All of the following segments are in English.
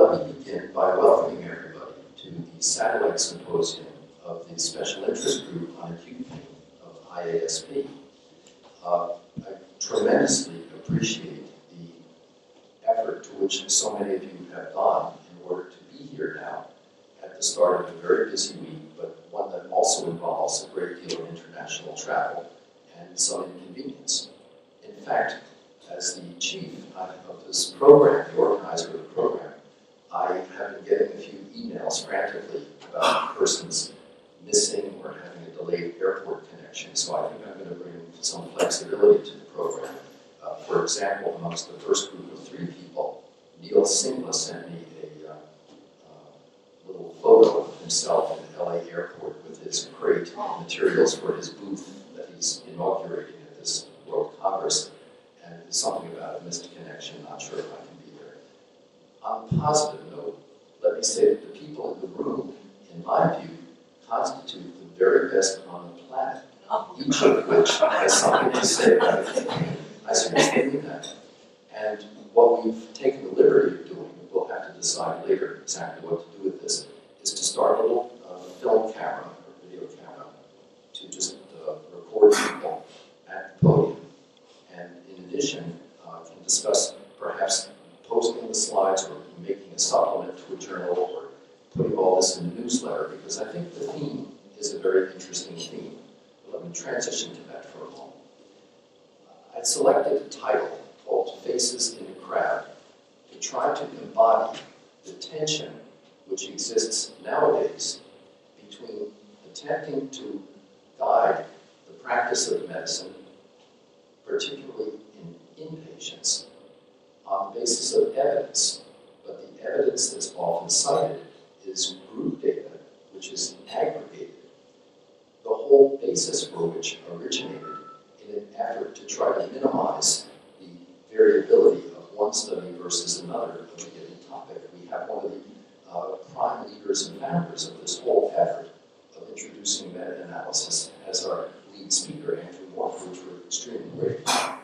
let me begin by welcoming everybody to the Satellite Symposium of the Special Interest Group on Acute Pain of IASP. I tremendously appreciate the effort to which so many of you have gone in order to be here now at the start of a very busy week, but one that also involves a great deal of international travel and some inconvenience. In fact, as the chief of this program, the organizer of the program, I have been getting a few emails frantically about persons missing or having a delayed airport connection, so I think I'm going to bring some flexibility to the program. For example, amongst the first group of 3 people, Neil Singla sent me a little photo of himself in the LA airport with his crate materials for his booth that he's inaugurating at this World Congress. And there's something about a missed connection, not sure if I can be there. On a positive note, let me say that the people in the room, in my view, constitute the very best on the planet, each of which has something to say about it. I seriously mean that. And what we've taken the liberty of doing, we'll have to decide later exactly what to do with this, is to start a little film camera or video camera to just record people at the podium. And in addition, can discuss perhaps posting the slides or making a supplement to a journal or putting all this in a newsletter, because I think the theme is a very interesting theme. But let me transition to that for a moment. I selected a title called Faces in the Crowd to try to embody the tension which exists nowadays between attempting to guide the practice of medicine, particularly in inpatients, on the basis of evidence. But the evidence that's often cited is group data, which is aggregated, the whole basis for which originated in an effort to try to minimize the variability of one study versus another of a given topic. We have one of the prime leaders and founders of this whole effort of introducing meta-analysis as our lead speaker, Andrew Moore, for which we're extremely grateful.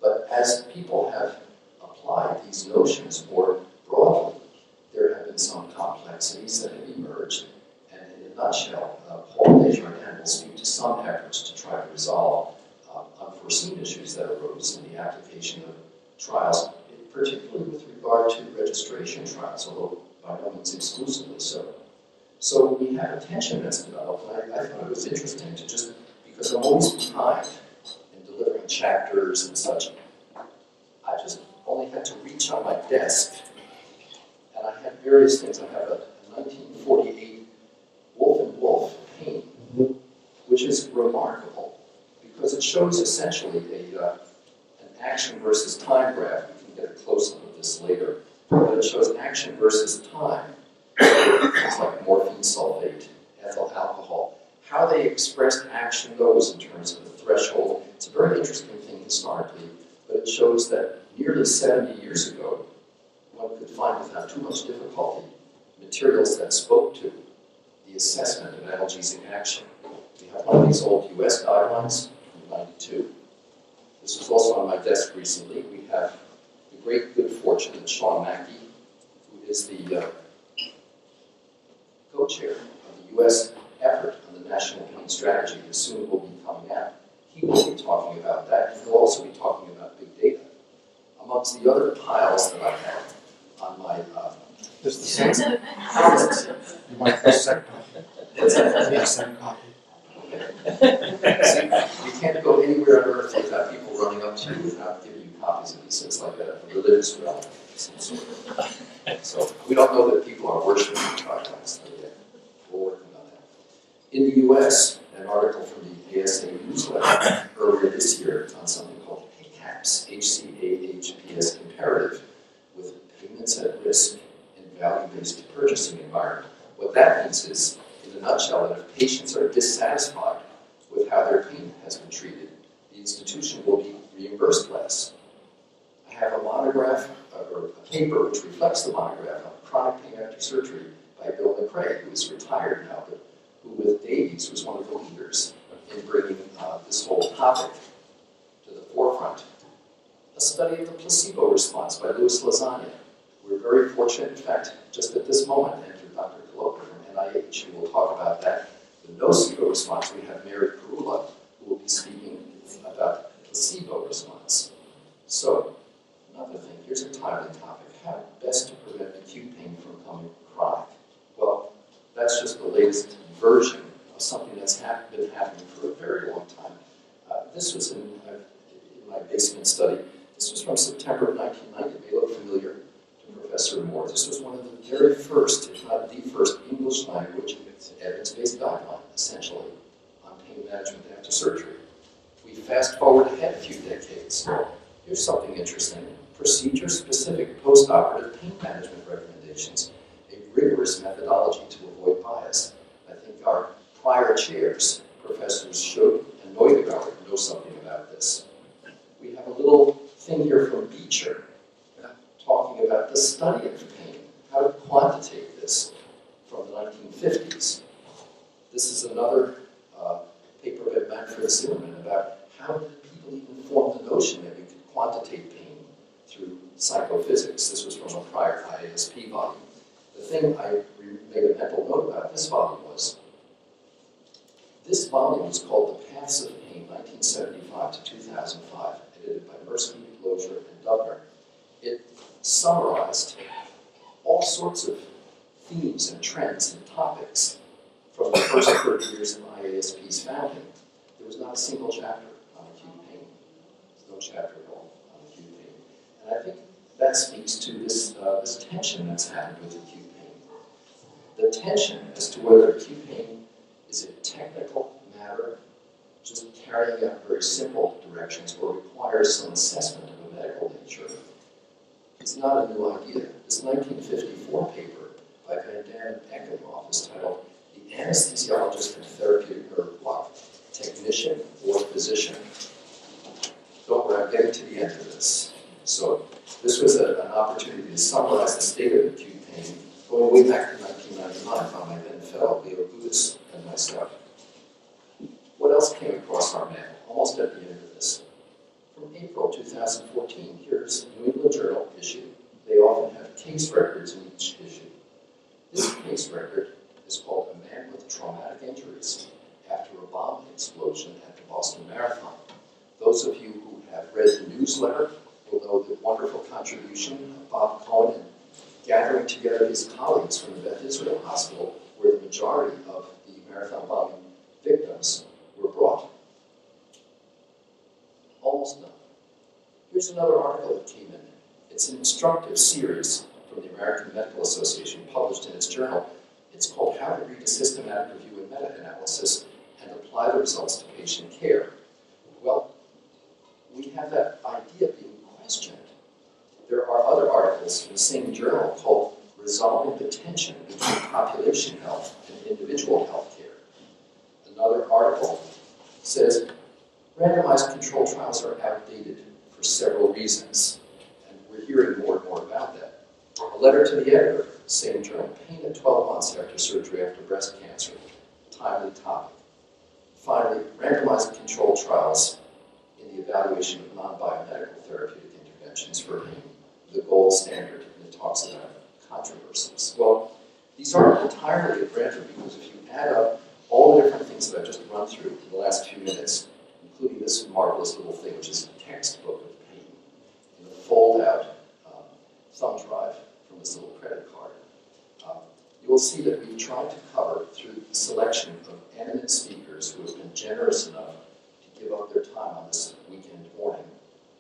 But as people have applied these notions more broadly, there have been some complexities that have emerged, and in a nutshell, Paul Desjardins will speak to some efforts to try to resolve unforeseen issues that arose in the application of trials, particularly with regard to registration trials, although by no means exclusively so. So we have a tension that's developed, and I thought it was interesting to just, because I'm always behind in delivering chapters and such, I just only had to reach on my desk, and I had various things. I have a 1948 Wolf and Wolf painting, which is remarkable because it shows essentially an action versus time graph. We can get a close-up of this later, but it shows action versus time. Things like morphine sulfate, ethyl alcohol, how they expressed action goes in terms of the threshold. It's a very interesting thing historically, but it shows that nearly 70 years ago, one could find without too much difficulty materials that spoke to the assessment of analgesic action. We have one of these old US guidelines from '92. This was also on my desk recently. We have the great good fortune that Sean Mackey, who is the co-chair of the US effort on the National Pain Strategy, that soon will be coming out. He will be talking about that, and he'll also be talking about big data. Amongst the other piles that I have on my Just the same. You might have a second copy. I need a second copy. See, you can't go anywhere on earth without people running up to you without giving you copies of these. It's like a religious relic of some sort. So we don't know that people are worshiping the guidelines yet. We're working on that. In the US, an article from the ASA newsletter earlier this year on something called HCAHPS, HCAHPS Imperative, with payments at risk in value-based purchasing environment. What that means is, in a nutshell, that if patients are dissatisfied with how their pain has been treated, the institution will be reimbursed less. I have a monograph, or a paper which reflects the monograph on chronic pain after surgery by Bill McRae, who is retired now, but who with Davies was one of the leaders in bringing this whole topic to the forefront. A study of the placebo response by Louis Lasagna, We're very fortunate, in fact, just at this moment, to enter Dr. Kaloka from NIH, who will talk about that. The nocebo response, we have Mary Perula, who will be speaking about placebo response. So, another thing, here's a timely topic. How best to prevent acute pain from becoming chronic? Well, that's just the latest version of something that's been happening for a very long time. This was in my basement study. This was from September of 1990. It may look familiar to Professor Moore. This was one of the very first, if not the first, English language evidence-based guideline, essentially, on pain management after surgery. We fast forward ahead a few decades. Here's something interesting. Procedure-specific post-operative pain management recommendations, a rigorous methodology to avoid bias. I think our prior chairs, Professors Schug and Neugebauer, know something about this. We have a little thing here from Beecher talking about the study of pain, how to quantitate this from the 1950s. This is another paper by Manfred Zimmerman about how did people even form the notion that we could quantitate pain through psychophysics. This was from a prior IASP volume. The thing I made a mental note about this volume was, this volume was called The Paths of Pain, 1975 to 2005, edited by Mirsky, Lozier, and Dubner. It summarized all sorts of themes and trends and topics from the first 30 years of IASP's founding. There was not a single chapter on acute pain. There's no chapter at all on acute pain. And I think that speaks to this tension that's happened with acute pain. The tension as to whether acute pain is a technical matter, just carrying out very simple directions, or requires some assessment of a medical nature. It's not a new idea. This 1954 paper by Van Dam and Eckenhoff is titled The Anesthesiologist and Therapeutic Nerve Block, Technician or Physician. Don't worry, I'm getting to the end of this. So this was an opportunity to summarize the state of acute pain going way back to 1999 by my then fellow Leo Budis and myself. What else came across our map almost at the end of this? From April 2014, here's New England Journal issue. They often have case records in each issue. This case record is called A Man with Traumatic Injuries After a Bomb Explosion at the Boston Marathon. Those of you who have read the newsletter will know the wonderful contribution of Bob Cohen in gathering together his colleagues from the Beth Israel Hospital, where the majority of the marathon bombing victims were brought. Almost none. Here's another article that came in. It's an instructive series from the American Medical Association published in its journal. It's called How to Read a Systematic Review and Meta-Analysis and Apply the Results to Patient Care. Well, we have that idea being questioned. There are other articles from the same journal called Resolving the Tension Between Population Health and Individual Health Care. Another article says randomized controlled trials are outdated for several reasons, and we're hearing more and more about that. A letter to the editor, same journal, Pain at 12 months after surgery after breast cancer, timely topic. Finally, randomized controlled trials in the evaluation of non-biomedical therapeutic interventions for pain, the gold standard, and it talks about controversies. Well, these aren't entirely at random, because if you add up all the different things that I've just run through in the last few minutes, including this marvelous little thing, which is a textbook of pain, in a fold-out thumb drive from this little credit card, you will see that we've tried to cover, through the selection of eminent speakers who have been generous enough to give up their time on this weekend morning,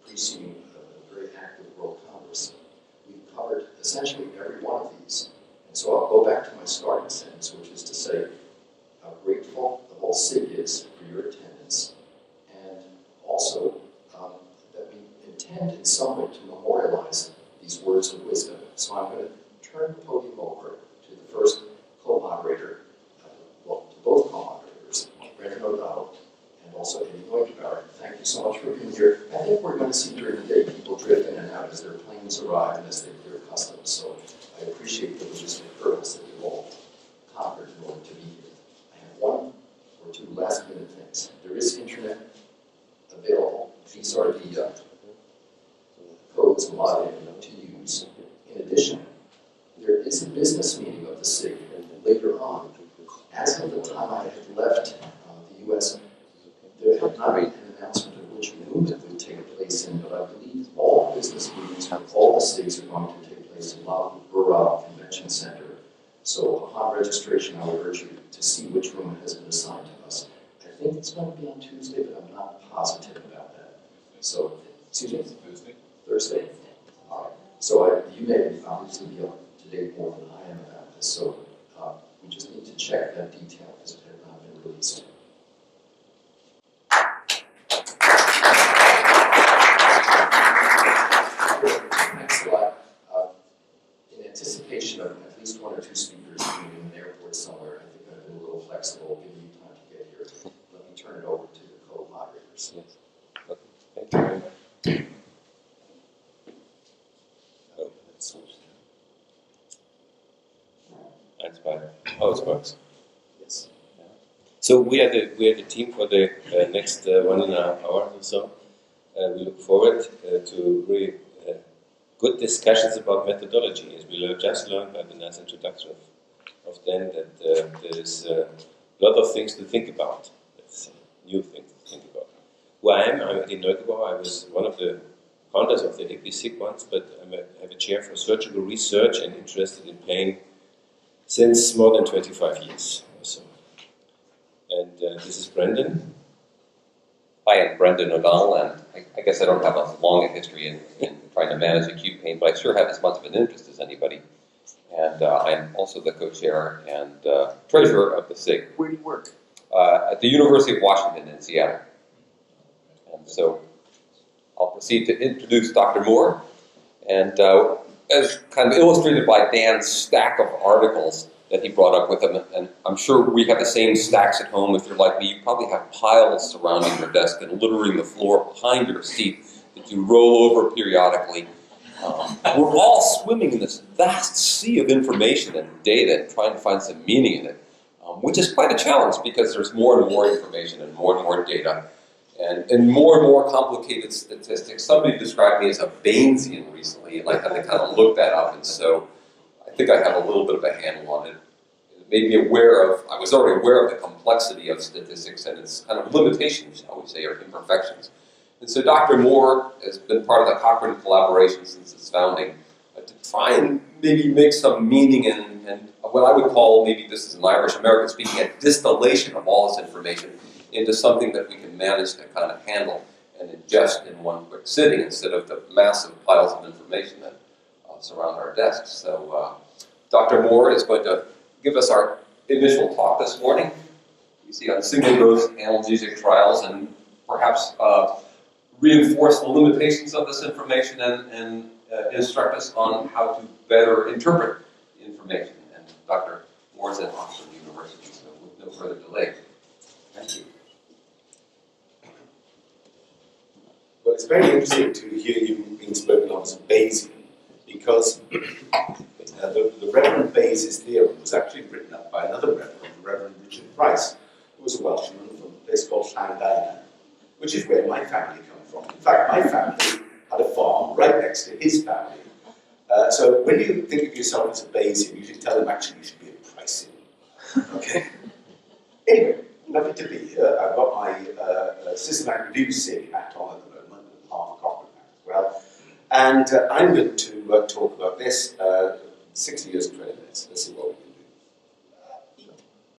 preceding a very active World Congress. We've covered essentially every one of these. And so I'll go back to my starting sentence, which is to say how grateful the whole SIG is for your attendance, and also that we intend in some way to memorialize these words of wisdom. So I'm going to turn the podium over to the first co-moderator, well, to both co-moderators, Brandon O'Donnell and also Eddie Neugebauer. Thank you so much for being here. I think we're going to see during the day people drift in and out as their planes arrive and as they clear customs. So I appreciate the logistic hurdles that you've all conquered in order to be here. I have one or two last minute things. There is internet available. These are the codes allowed to use. In addition, is a business meeting of the SIG later on. As of the time I had left the US, there had not been an announcement of which room it would take place in, but I believe all business meetings for all the SIGs are going to take place in La Burrell Convention Center. So upon registration, I would urge you to see which room has been assigned to us. I think it's going to be on Tuesday, but I'm not positive about that. So, excuse me? Thursday? All right. So you may obviously be up to date more than I am about this, so we just need to check that detail because it had not been released. Next slide. In anticipation of at least one or two speakers being in an airport somewhere, I think I've been a little flexible, giving you time to get here. Let me turn it over to the co-moderators. Yes. Okay. Thank you very much. Oh, that's fine. Oh, it works. Yes. So we are the team for the next 1.5 hours or so. We look forward to really good discussions about methodology, as we just learned by the nice introduction of Dan, that there is a lot of things to think about. It's new things to think about. Who I am, I'm Eddie Neugebauer. I was one of the founders of the AP SIG once, but I have a chair for surgical research and interested in pain since more than 25 years or so. And this is Brendan. Hi, I'm Brendan O'Donnell, and I guess I don't have as long a history in trying to manage acute pain, but I sure have as much of an interest as anybody. And I'm also the co-chair and treasurer of the SIG. Where do you work? At the University of Washington in Seattle. And so I'll proceed to introduce Dr. Moore. And as kind of illustrated by Dan's stack of articles that he brought up with him, and I'm sure we have the same stacks at home. If you're like me, you probably have piles surrounding your desk and littering the floor behind your seat that you roll over periodically. We're all swimming in this vast sea of information and data and trying to find some meaning in it, which is quite a challenge because there's more and more information and more data and more complicated statistics. Somebody described me as a Bayesian recently, and I had to kind of look that up, and so I think I have a little bit of a handle on it. It made me I was already aware of the complexity of statistics and its kind of limitations, shall we say, or imperfections. And so Dr. Moore has been part of the Cochrane collaboration since its founding to try and maybe make some meaning and what I would call, maybe this is an Irish-American speaking, a distillation of all this information into something that we can manage to kind of handle and ingest in one quick sitting instead of the massive piles of information that surround our desks. So Dr. Moore is going to give us our initial talk this morning. We see on single-dose analgesic trials and perhaps reinforce the limitations of this information and instruct us on how to better interpret information. And Dr. Moore is at Oxford University, so with no further delay. Thank you. Well, it's very interesting to hear you being spoken of as Bayesian, because the Reverend Bayes' theorem was actually written up by another Reverend, Reverend Richard Price, who was a Welshman from a place called Llandina, which is where my family come from. In fact, my family had a farm right next to his family. So when you think of yourself as a Bayesian, you should tell him actually you should be a Pricean. Okay? Anyway, lovely to be here. I've got my systematic review SIG hat on at the moment, and half a Cochrane hat as well. And I'm going to talk about this 60 years and 20 minutes. Let's see what we